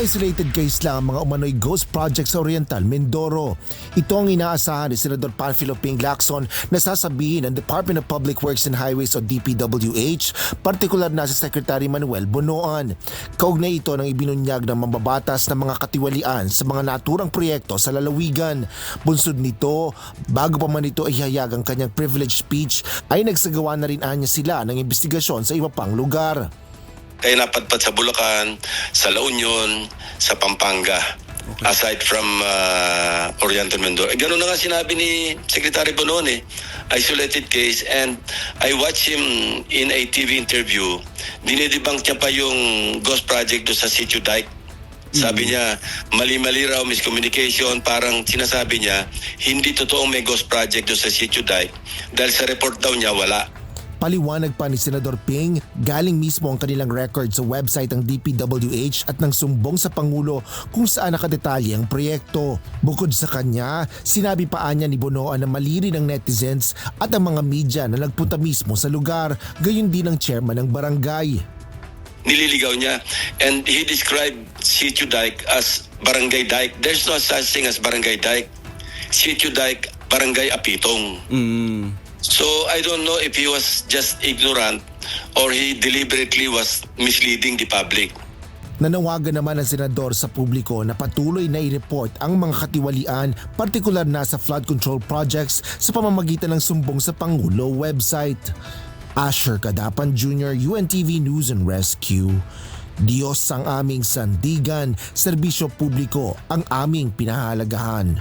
Isolated case lang ang mga umano'y ghost project sa Oriental Mindoro. Ito ang inaasahan ni Senador Panfilo Ping Lacson na sasabihin ng Department of Public Works and Highways o DPWH, partikular na si Secretary Manuel Bonoan. Kaugnay ito ng ibinunyag ng mambabatas ng mga katiwalian sa mga naturang proyekto sa lalawigan. Bunsod nito, bago pa man ito ihayag ang kanyang privilege speech, ay nagsagawa na rin anya sila ng investigasyon sa iba pang lugar. Kaya napadpad sa Bulacan, sa La Union, sa Pampanga. Okay. Aside from Oriental Mindoro. Ganun na nga sinabi ni Secretary Bonoan isolated case, and I watched him in a TV interview. Dinidebunk niya pa yung ghost project do sa Sitio Dike. Sabi niya, mali-mali raw, miscommunication, parang sinasabi niya, hindi totoong may ghost project do sa Sitio Dike dahil sa report daw niya wala. Paliwanag pa ni Senador Ping, galing mismo ang kanilang record sa website ng DPWH at nang sumbong sa Pangulo kung saan nakadetalye ang proyekto. Bukod sa kanya, sinabi pa niya ni Bonoan na mali rin ng netizens at ang mga media na nagpunta mismo sa lugar, gayon din ang chairman ng barangay. Nililigaw niya, and he described Sitio Dike as Barangay Dike. There's no such thing as Barangay Dike. Sitio Dike, Barangay Apitong. So I don't know if he was just ignorant or he deliberately was misleading the public. Nanawagan naman ang senador sa publiko na patuloy na i-report ang mga katiwalian, partikular na sa flood control projects sa pamamagitan ng sumbong sa Pangulo website. Asher Cadapan Jr., UNTV News and Rescue. Diyos ang aming sandigan, serbisyo publiko ang aming pinahalagahan.